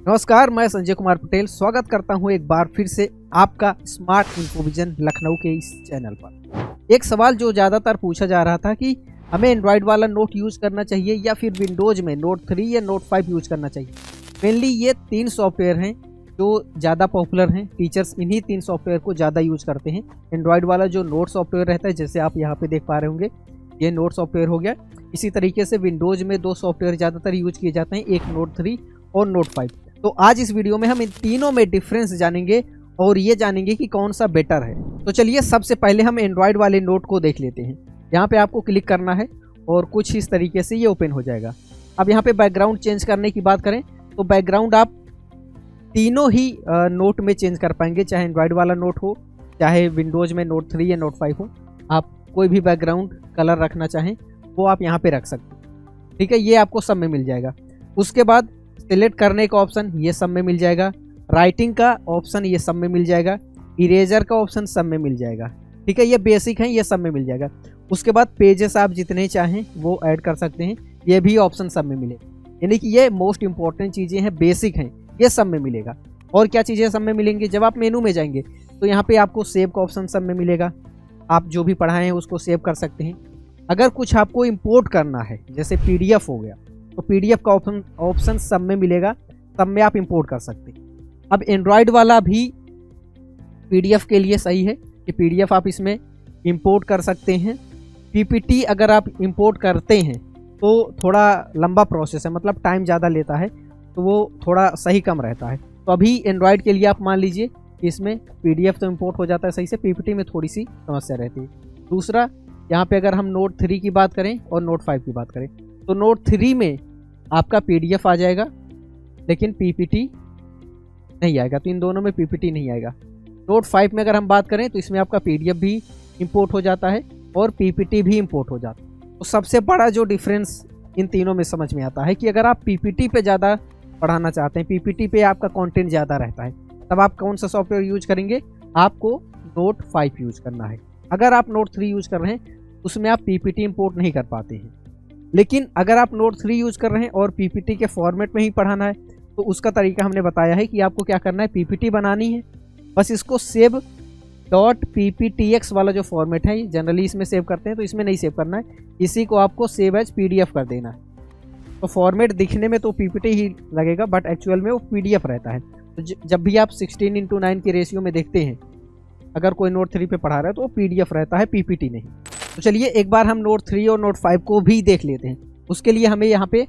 नमस्कार, मैं संजय कुमार पटेल स्वागत करता हूं एक बार फिर से आपका स्मार्ट इन्फोविजन लखनऊ के इस चैनल पर। एक सवाल जो ज़्यादातर पूछा जा रहा था कि हमें एंड्रॉयड वाला नोट यूज़ करना चाहिए या फिर विंडोज़ में नोट 3 या नोट 5 यूज़ करना चाहिए। मेनली ये 3 सॉफ्टवेयर हैं जो ज़्यादा पॉपुलर हैं। टीचर्स इन्हीं 3 सॉफ्टवेयर को ज़्यादा यूज़ करते हैं। एंड्रॉयड वाला जो नोट सॉफ्टवेयर रहता है, जैसे आप यहाँ पे देख पा रहे होंगे, ये नोट सॉफ्टवेयर हो गया। इसी तरीके से विंडोज़ में 2 सॉफ्टवेयर ज़्यादातर यूज किए जाते हैं, एक नोट 3 और नोट 5। तो आज इस वीडियो में हम इन तीनों में डिफरेंस जानेंगे और ये जानेंगे कि कौन सा बेटर है। तो चलिए सबसे पहले हम एंड्रॉयड वाले नोट को देख लेते हैं। यहाँ पे आपको क्लिक करना है और कुछ इस तरीके से ये ओपन हो जाएगा। अब यहाँ पे बैकग्राउंड चेंज करने की बात करें तो बैकग्राउंड आप तीनों ही नोट में चेंज कर पाएंगे, चाहे एंड्रॉयड वाला नोट हो, चाहे विंडोज़ में नोट 3 या नोट 5 हो। आप कोई भी बैकग्राउंड कलर रखना चाहें वो आप यहाँ पे रख सकते हैं। ठीक है, ये आपको सब में मिल जाएगा। उसके बाद सिलेक्ट करने का ऑप्शन ये सब में मिल जाएगा, राइटिंग का ऑप्शन ये सब में मिल जाएगा, इरेजर का ऑप्शन सब में मिल जाएगा। ठीक है, ये बेसिक है, ये सब में मिल जाएगा। उसके बाद पेजेस आप जितने चाहें वो ऐड कर सकते हैं, ये भी ऑप्शन सब में मिलेगा। यानी कि ये मोस्ट इंपॉर्टेंट चीज़ें हैं, बेसिक हैं, ये सब में मिलेगा। और क्या चीज़ें सब में मिलेंगी, जब आप मेनू में जाएंगे तो यहाँ पर आपको सेव का ऑप्शन सब में मिलेगा। आप जो भी पढ़ाएँ उसको सेव कर सकते हैं। अगर कुछ आपको इम्पोर्ट करना है, जैसे PDF हो गया, तो PDF का ऑप्शन सब में मिलेगा, सब में आप इंपोर्ट कर सकते हैं। अब एंड्रॉयड वाला भी PDF के लिए सही है कि PDF आप इसमें इंपोर्ट कर सकते हैं। PPT अगर आप इंपोर्ट करते हैं तो थोड़ा लंबा प्रोसेस है, मतलब टाइम ज़्यादा लेता है, तो वो थोड़ा सही कम रहता है। तो अभी एंड्रॉयड के लिए आप मान लीजिए कि इसमें PDF तो इंपोर्ट हो जाता है सही से, PPT में थोड़ी सी समस्या रहती है। दूसरा, यहाँ पे अगर हम नोट 3 की बात करें और नोट 5 की बात करें तो नोट 3 में आपका PDF आ जाएगा लेकिन PPT नहीं आएगा, तो इन दोनों में PPT नहीं आएगा। नोट 5 में अगर हम बात करें तो इसमें आपका PDF भी इंपोर्ट हो जाता है और PPT भी इंपोर्ट हो जाता है। तो सबसे बड़ा जो डिफरेंस इन तीनों में समझ में आता है कि अगर आप PPT पे ज़्यादा पढ़ाना चाहते हैं, PPT पे आपका कंटेंट ज़्यादा रहता है, तब आप कौन सा सॉफ्टवेयर यूज करेंगे, आपको नोट 5 यूज करना है। अगर आप नोट 3 यूज कर रहे हैं उसमें आप PPT इंपोर्ट नहीं कर पाते हैं। लेकिन अगर आप नोट 3 यूज़ कर रहे हैं और PPT के फॉर्मेट में ही पढ़ाना है तो उसका तरीका हमने बताया है कि आपको क्या करना है, PPT बनानी है, बस इसको सेव .pptx वाला जो फॉर्मेट है, जनरली इसमें सेव करते हैं, तो इसमें नहीं सेव करना है, इसी को आपको सेव एज PDF कर देना है। तो फॉर्मेट दिखने में तो PPT ही लगेगा बट एक्चुअल में वो PDF रहता है। तो जब भी आप 16:9 की रेशियो में देखते हैं, अगर कोई नोट 3 पे पढ़ा रहा है तो वो PDF रहता है, PPT नहीं। तो चलिए एक बार हम नोट 3 और नोट 5 को भी देख लेते हैं। उसके लिए हमें यहाँ पे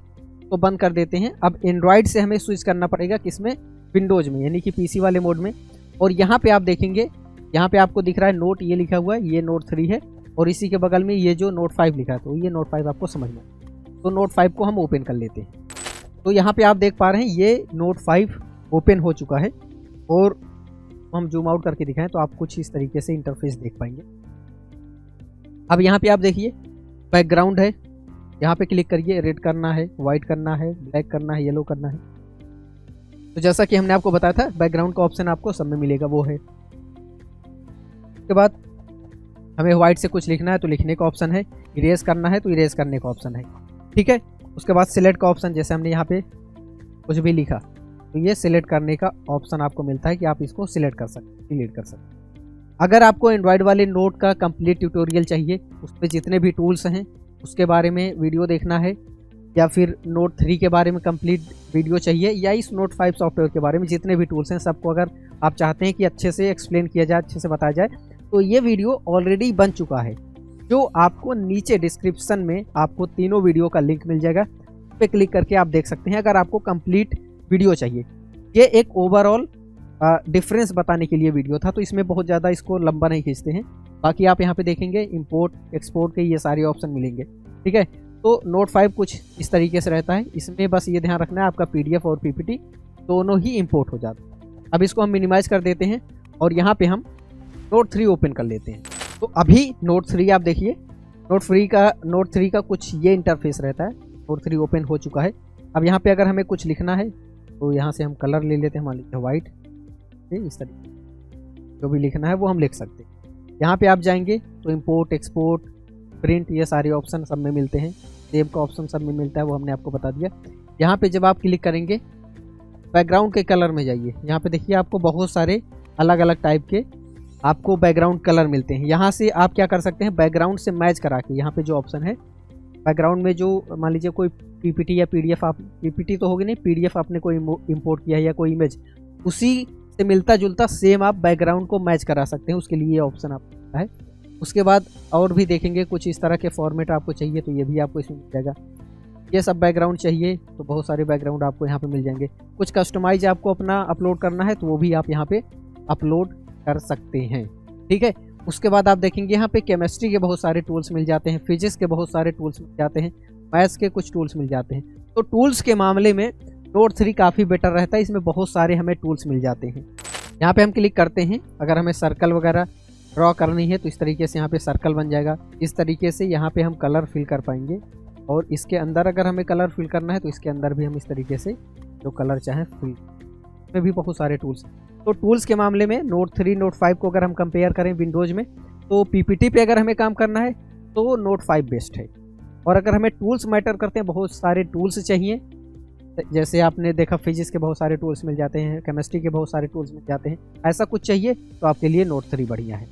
तो बंद कर देते हैं। अब एंड्रॉयड से हमें स्विच करना पड़ेगा, किसमें, विंडोज़ में, यानी कि PC वाले मोड में। और यहाँ पे आप देखेंगे, यहाँ पे आपको दिख रहा है नोट, ये लिखा हुआ है, ये नोट 3 है और इसी के बगल में ये जो नोट 5 लिखा है, तो ये नोट 5 आपको समझना है। तो नोट 5 को हम ओपन कर लेते हैं। तो यहाँ पर आप देख पा रहे हैं ये नोट 5 ओपन हो चुका है और हम जूम आउट करके दिखाएं तो आप कुछ इस तरीके से इंटरफेस देख पाएंगे। अब यहाँ पे आप देखिए बैकग्राउंड है, यहाँ पे क्लिक करिए, रेड करना है, वाइट करना है, ब्लैक करना है, येलो करना है। तो जैसा कि हमने आपको बताया था बैकग्राउंड का ऑप्शन आपको सब में मिलेगा, वो है। उसके बाद हमें वाइट से कुछ लिखना है तो लिखने का ऑप्शन है, इरेज करना है तो इरेज करने का ऑप्शन है। ठीक है, उसके बाद सिलेक्ट का ऑप्शन, जैसे हमने यहाँ पे कुछ भी लिखा तो ये सिलेक्ट करने का ऑप्शन आपको मिलता है कि आप इसको सिलेक्ट कर सकते, डिलीट कर सकते। अगर आपको एंड्रॉयड वाले नोट का कंप्लीट ट्यूटोरियल चाहिए, उस पर जितने भी टूल्स हैं उसके बारे में वीडियो देखना है, या फिर नोट 3 के बारे में कंप्लीट वीडियो चाहिए, या इस नोट 5 सॉफ्टवेयर के बारे में जितने भी टूल्स हैं सबको अगर आप चाहते हैं कि अच्छे से एक्सप्लेन किया जाए, अच्छे से बताया जाए, तो ये वीडियो ऑलरेडी बन चुका है, जो आपको नीचे डिस्क्रिप्शन में आपको तीनों वीडियो का लिंक मिल जाएगा। उस पर क्लिक करके आप देख सकते हैं अगर आपको कंप्लीट वीडियो चाहिए। ये एक ओवरऑल डिफरेंस बताने के लिए वीडियो था, तो इसमें बहुत ज़्यादा इसको लंबा नहीं खींचते हैं। बाकी आप यहाँ पे देखेंगे इंपोर्ट एक्सपोर्ट के ये सारे ऑप्शन मिलेंगे। ठीक है, तो नोट 5 कुछ इस तरीके से रहता है। इसमें बस ये ध्यान रखना है आपका PDF और PPT दोनों ही इंपोर्ट हो जाते हैं। अब इसको हम मिनिमाइज़ कर देते हैं और यहाँ पे हम नोट 3 ओपन कर लेते हैं। तो अभी नोट 3 आप देखिए, नोट 3 का कुछ ये इंटरफेस रहता है। नोट 3 ओपन हो चुका है। अब यहाँ पर अगर हमें कुछ लिखना है तो यहाँ से हम कलर ले लेते हैं, मान लीजिए वाइट, इस तरीके जो भी लिखना है वो हम लिख सकते हैं। यहाँ पे आप जाएंगे तो इंपोर्ट एक्सपोर्ट प्रिंट ये सारे ऑप्शन सब में मिलते हैं, सेव का ऑप्शन सब में मिलता है, वो हमने आपको बता दिया। यहाँ पे जब आप क्लिक करेंगे बैकग्राउंड के कलर में जाइए। यहाँ पे देखिए आपको बहुत सारे अलग अलग टाइप के आपको बैकग्राउंड कलर मिलते हैं। यहाँ से आप क्या कर सकते हैं, बैकग्राउंड से मैच करा के यहाँ पे जो ऑप्शन है बैकग्राउंड में, जो मान लीजिए कोई पीपीटी या पीडीएफ, आप पीपीटी तो होगी नहीं, पीडीएफ आपने कोई इंपोर्ट किया है या कोई इमेज, उसी से मिलता जुलता सेम आप बैकग्राउंड को मैच करा सकते हैं। उसके लिए ये ऑप्शन आपका है। उसके बाद और भी देखेंगे कुछ इस तरह के फॉर्मेट आपको चाहिए तो ये भी आपको इसमें मिल जाएगा। ये सब बैकग्राउंड चाहिए तो बहुत सारे बैकग्राउंड आपको यहाँ पे मिल जाएंगे। कुछ कस्टमाइज आपको अपना अपलोड करना है तो वो भी आप यहाँ पे अपलोड कर सकते हैं, ठीक है। उसके बाद आप देखेंगे यहाँ पे केमिस्ट्री के बहुत सारे टूल्स मिल जाते हैं, फिजिक्स के बहुत सारे टूल्स मिल जाते हैं, मैथ्स के कुछ टूल्स मिल जाते हैं। तो टूल्स के मामले में नोट 3 काफ़ी बेटर रहता है, इसमें बहुत सारे हमें टूल्स मिल जाते हैं। यहाँ पे हम क्लिक करते हैं, अगर हमें सर्कल वगैरह ड्रॉ करनी है तो इस तरीके से यहाँ पे सर्कल बन जाएगा। इस तरीके से यहाँ पे हम कलर फिल कर पाएंगे, और इसके अंदर अगर हमें कलर फिल करना है तो इसके अंदर भी हम इस तरीके से जो कलर चाहें फिल, में भी बहुत सारे टूल्स। तो टूल्स के मामले में नोट 3 नोट 5 को अगर हम कंपेयर करें विंडोज़ में, तो पीपीटी पे अगर हमें काम करना है तो नोट 5 बेस्ट है। और अगर हमें टूल्स मैटर करते हैं, बहुत सारे टूल्स चाहिए, जैसे आपने देखा फिजिक्स के बहुत सारे टूल्स मिल जाते हैं, केमिस्ट्री के बहुत सारे टूल्स मिल जाते हैं, ऐसा कुछ चाहिए तो आपके लिए नोट 3 बढ़िया है।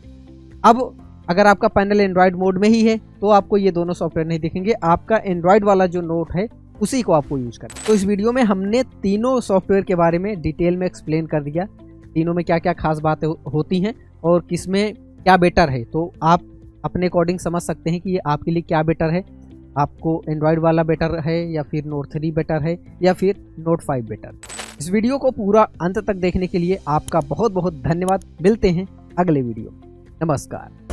अब अगर आपका पैनल एंड्रॉयड मोड में ही है तो आपको ये दोनों सॉफ्टवेयर नहीं दिखेंगे, आपका एंड्रॉयड वाला जो नोट है उसी को आपको यूज़ करना। तो इस वीडियो में हमने तीनों सॉफ्टवेयर के बारे में डिटेल में एक्सप्लेन कर दिया, तीनों में क्या क्या खास बातें होती हैं और किस में क्या बेटर है। तो आप अपने अकॉर्डिंग समझ सकते हैं कि ये आपके लिए क्या बेटर है, आपको एंड्रॉयड वाला बेटर है या फिर नोट 3 बेटर है या फिर नोट 5 बेटर। इस वीडियो को पूरा अंत तक देखने के लिए आपका बहुत बहुत धन्यवाद। मिलते हैं अगले वीडियो। नमस्कार।